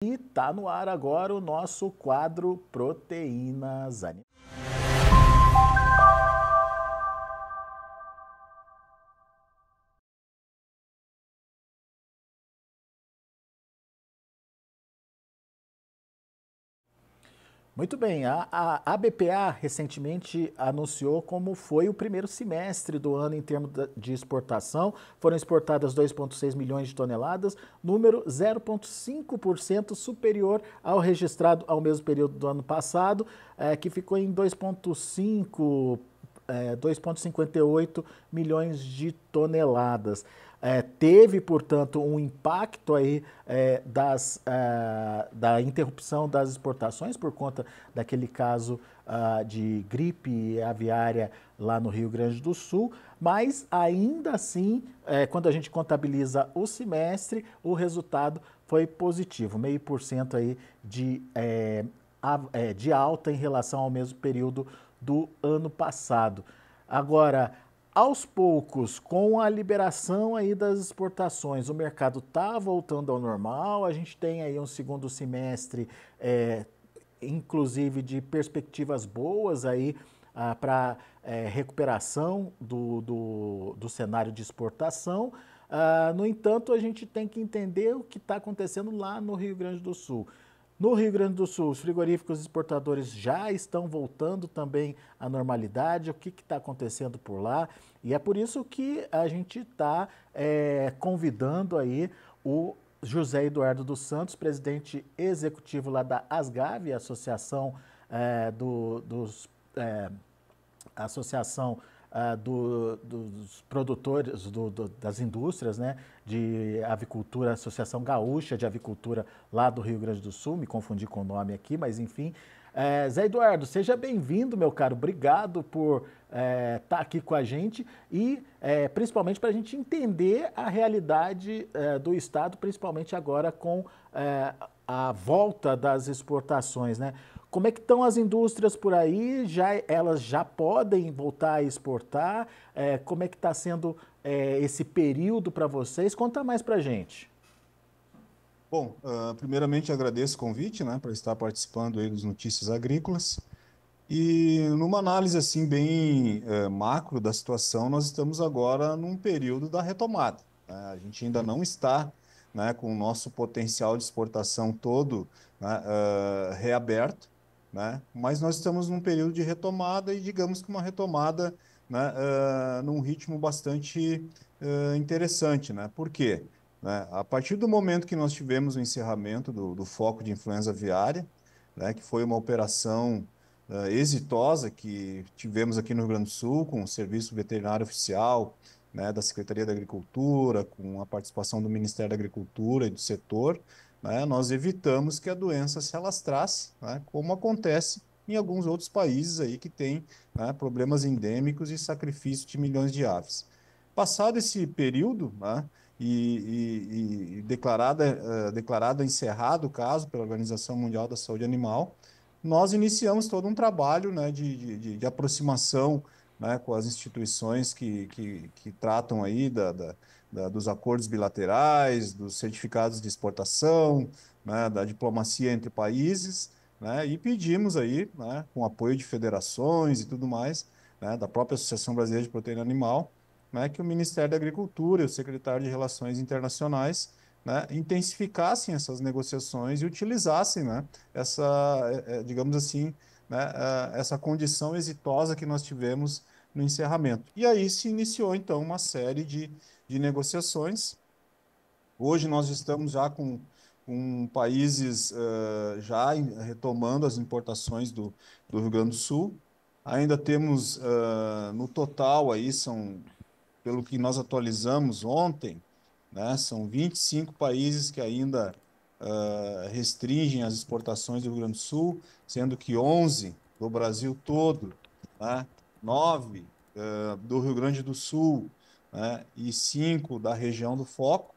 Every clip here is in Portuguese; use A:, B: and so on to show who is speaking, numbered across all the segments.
A: E tá no ar agora o nosso quadro Proteínas Animais. Muito bem, a BPA recentemente anunciou como foi o primeiro semestre do ano em termos de exportação. Foram exportadas 2,6 milhões de toneladas, número 0,5% superior ao registrado ao mesmo período do ano passado, que ficou em 2,58 milhões de toneladas. Teve, portanto, um impacto aí da interrupção das exportações por conta daquele caso de gripe aviária lá no Rio Grande do Sul, mas ainda assim, quando a gente contabiliza o semestre, o resultado foi positivo, 0,5% aí de alta em relação ao mesmo período do ano passado. Agora, aos poucos, com a liberação aí das exportações, o mercado está voltando ao normal. A gente tem aí um segundo semestre, inclusive de perspectivas boas aí para recuperação do cenário de exportação. No entanto, a gente tem que entender o que está acontecendo lá no Rio Grande do Sul. No Rio Grande do Sul, os frigoríficos exportadores já estão voltando também à normalidade. O que está acontecendo por lá? E é por isso que a gente está convidando aí o José Eduardo dos Santos, presidente executivo lá da Asgav, Associação dos a Associação dos Produtores, das Indústrias, né, de Avicultura, Associação Gaúcha de Avicultura lá do Rio Grande do Sul, me confundi com o nome aqui, mas enfim. Zé Eduardo, seja bem-vindo, meu caro, obrigado por estar aqui com a gente e principalmente para a gente entender a realidade do Estado, principalmente agora com a volta das exportações, né? Como é que estão as indústrias por aí? Elas já podem voltar a exportar? Como é que está sendo esse período para vocês? Conta mais para a gente.
B: Bom, primeiramente agradeço o convite, né, para estar participando aí dos Notícias Agrícolas. E numa análise assim bem macro da situação, nós estamos agora num período da retomada, né? A gente ainda não está, né, com o nosso potencial de exportação todo, né, reaberto, né? Mas nós estamos num período de retomada e digamos que uma retomada, né, num ritmo bastante interessante, né? Por quê? Né? A partir do momento que nós tivemos o encerramento do foco de influenza aviária, né, que foi uma operação exitosa que tivemos aqui no Rio Grande do Sul, com o Serviço Veterinário Oficial, né, da Secretaria da Agricultura, com a participação do Ministério da Agricultura e do setor, né, nós evitamos que a doença se alastrasse, né, como acontece em alguns outros países aí que têm, né, problemas endêmicos e sacrifício de milhões de aves. Passado esse período, né, e declarado encerrado o caso pela Organização Mundial da Saúde Animal, nós iniciamos todo um trabalho, né, de aproximação, né, com as instituições que tratam aí dos acordos bilaterais, dos certificados de exportação, né, da diplomacia entre países, né, e pedimos aí, né, com apoio de federações e tudo mais, né, da própria Associação Brasileira de Proteína Animal, né, que o Ministério da Agricultura e o Secretário de Relações Internacionais, né, intensificassem essas negociações e utilizassem, né, essa, digamos assim, né, essa condição exitosa que nós tivemos no encerramento. E aí se iniciou, então, uma série de negociações. Hoje nós estamos já com países já retomando as importações do Rio Grande do Sul. Ainda temos, no total, aí são, pelo que nós atualizamos ontem, né, são 25 países que ainda restringem as exportações do Rio Grande do Sul, sendo que 11 do Brasil todo, né, 9 do Rio Grande do Sul, né, e 5 da região do Foco,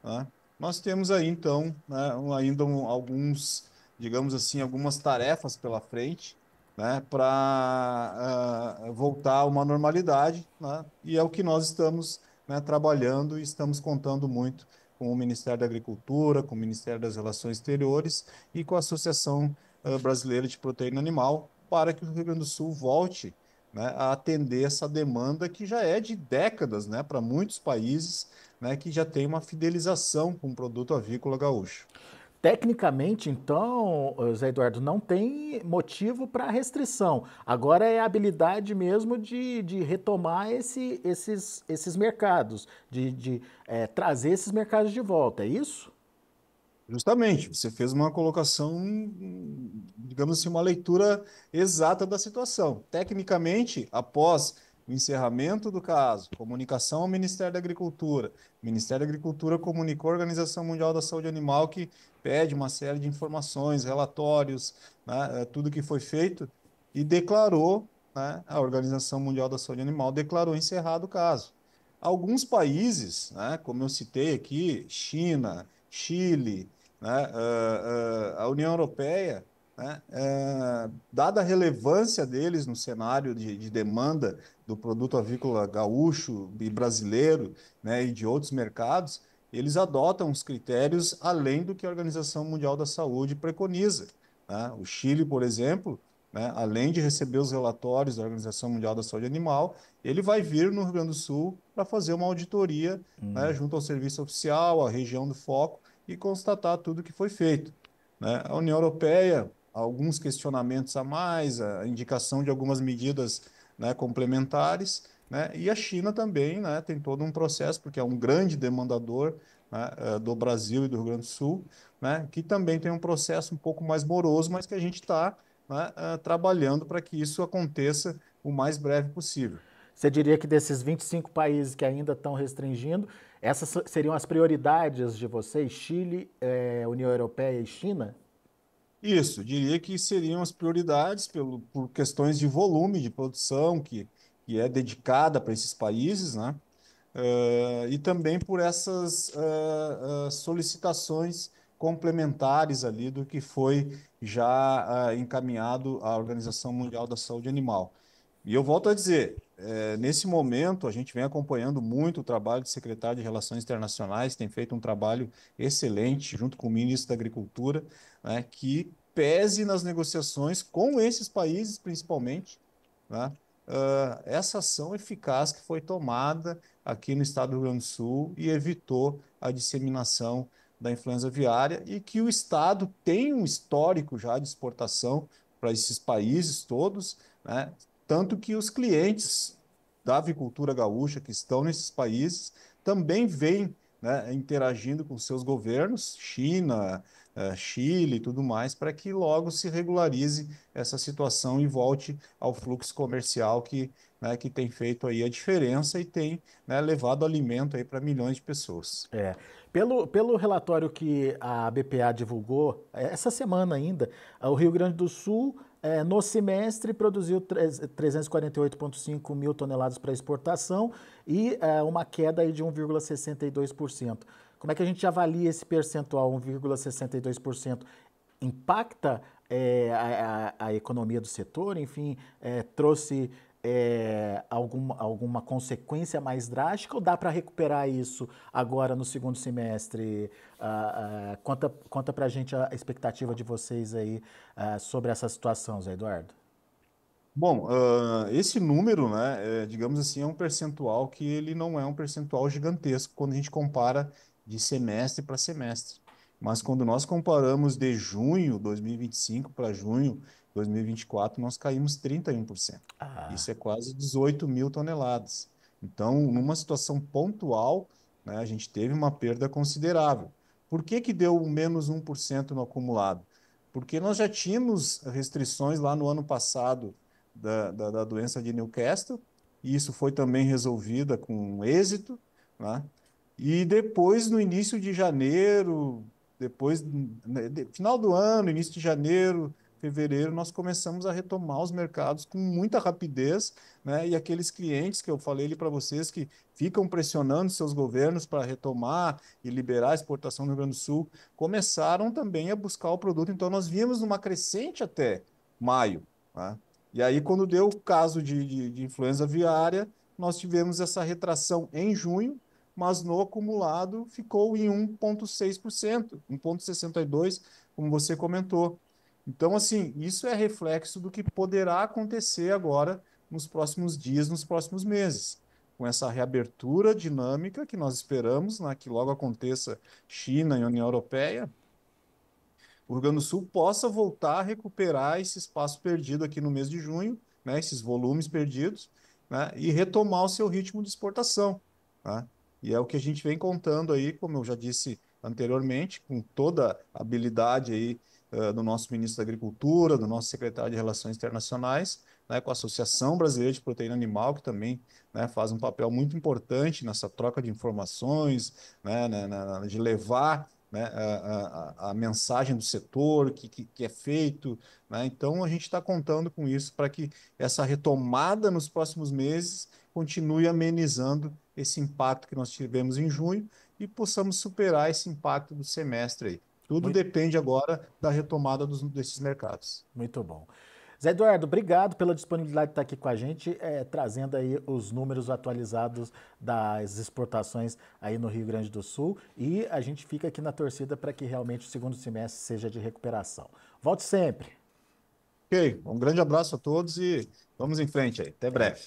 B: né. Nós temos aí, então, né, ainda alguns, digamos assim, algumas tarefas pela frente, né, para voltar a uma normalidade, né, e é o que nós estamos, né, trabalhando e estamos contando muito com o Ministério da Agricultura, com o Ministério das Relações Exteriores e com a Associação Brasileira de Proteína Animal, para que o Rio Grande do Sul volte, né, a atender essa demanda que já é de décadas, né, para muitos países, né, que já tem uma fidelização com o produto avícola gaúcho.
A: Tecnicamente, então, Zé Eduardo, não tem motivo para restrição. Agora é a habilidade mesmo de retomar esses mercados, de trazer esses mercados de volta, é isso?
B: Justamente, você fez uma colocação, digamos assim, uma leitura exata da situação. Tecnicamente, após o encerramento do caso, comunicação ao Ministério da Agricultura, o Ministério da Agricultura comunicou à Organização Mundial da Saúde Animal que pede uma série de informações, relatórios, né, tudo que foi feito, e declarou, né, a Organização Mundial da Saúde Animal declarou encerrado o caso. Alguns países, né, como eu citei aqui, China, Chile, né, a União Europeia, né, dada a relevância deles no cenário de demanda do produto avícola gaúcho e brasileiro, né, e de outros mercados, eles adotam os critérios além do que a Organização Mundial da Saúde preconiza, né? O Chile, por exemplo, né, além de receber os relatórios da Organização Mundial da Saúde Animal, ele vai vir no Rio Grande do Sul para fazer uma auditoria, né, junto ao serviço oficial, à região do foco, e constatar tudo que foi feito, né? A União Europeia, alguns questionamentos a mais, a indicação de algumas medidas, né, complementares, né? E a China também, né, tem todo um processo, porque é um grande demandador, né, do Brasil e do Rio Grande do Sul, né, que também tem um processo um pouco mais moroso, mas que a gente está, né, trabalhando para que isso aconteça o mais breve possível.
A: Você diria que desses 25 países que ainda estão restringindo, essas seriam as prioridades de vocês? Chile, União Europeia e China?
B: Isso, diria que seriam as prioridades por questões de volume de produção que é dedicada para esses países, né? E também por essas solicitações complementares ali do que foi já encaminhado à Organização Mundial da Saúde Animal. E eu volto a dizer, nesse momento a gente vem acompanhando muito o trabalho do secretário de Relações Internacionais, tem feito um trabalho excelente junto com o ministro da Agricultura, né, que pese nas negociações com esses países principalmente, né, essa ação eficaz que foi tomada aqui no estado do Rio Grande do Sul e evitou a disseminação da influenza aviária e que o estado tem um histórico já de exportação para esses países todos, né? Tanto que os clientes da avicultura gaúcha que estão nesses países também vêm, né, interagindo com seus governos, China, Chile e tudo mais, para que logo se regularize essa situação e volte ao fluxo comercial que tem feito aí a diferença e tem, né, levado alimento aí para milhões de pessoas.
A: É. Pelo relatório que a BPA divulgou, essa semana ainda, o Rio Grande do Sul, no semestre, produziu 348,5 mil toneladas para exportação e uma queda aí de 1,62%. Como é que a gente avalia esse percentual, 1,62%? Impacta a economia do setor? Enfim, trouxe alguma consequência mais drástica ou dá para recuperar isso agora no segundo semestre? Conta para a gente a expectativa de vocês aí sobre essa situação, Zé Eduardo.
B: Bom, esse número, né, digamos assim, é um percentual que ele não é um percentual gigantesco quando a gente compara de semestre para semestre. Mas quando nós comparamos de junho 2025 para junho 2024, nós caímos 31%.
A: Ah,
B: Isso é quase 18 mil toneladas. Então, numa situação pontual, né, a gente teve uma perda considerável. Por que que deu menos 1% no acumulado? Porque nós já tínhamos restrições lá no ano passado da doença de Newcastle, e isso foi também resolvida com êxito, né? E depois, no início de janeiro, depois, né, final do ano, início de janeiro, fevereiro, nós começamos a retomar os mercados com muita rapidez, né? E aqueles clientes que eu falei ali para vocês que ficam pressionando seus governos para retomar e liberar a exportação no Rio Grande do Sul, começaram também a buscar o produto. Então, nós vimos numa crescente até maio, né? E aí, quando deu o caso de influenza aviária, nós tivemos essa retração em junho, mas no acumulado ficou em 1,6%, 1,62%, como você comentou. Então, assim, isso é reflexo do que poderá acontecer agora nos próximos dias, nos próximos meses, com essa reabertura dinâmica que nós esperamos, né, que logo aconteça China e União Europeia, o Rio Grande do Sul possa voltar a recuperar esse espaço perdido aqui no mês de junho, né, esses volumes perdidos, né, e retomar o seu ritmo de exportação, né? E é o que a gente vem contando aí, como eu já disse anteriormente, com toda a habilidade aí do nosso ministro da Agricultura, do nosso secretário de Relações Internacionais, né, com a Associação Brasileira de Proteína Animal, que também, né, faz um papel muito importante nessa troca de informações, né, de levar, né, a mensagem do setor, que é feito, né? Então, a gente está contando com isso para que essa retomada nos próximos meses continue amenizando esse impacto que nós tivemos em junho e possamos superar esse impacto do semestre aí. Tudo
A: Muito,
B: depende agora da retomada desses mercados.
A: muito bom. Zé Eduardo, obrigado pela disponibilidade de estar aqui com a gente, trazendo aí os números atualizados das exportações aí no Rio Grande do Sul. E a gente fica aqui na torcida para que realmente o segundo semestre seja de recuperação. Volte sempre.
B: Ok, um grande abraço a todos e vamos em frente aí. Até breve.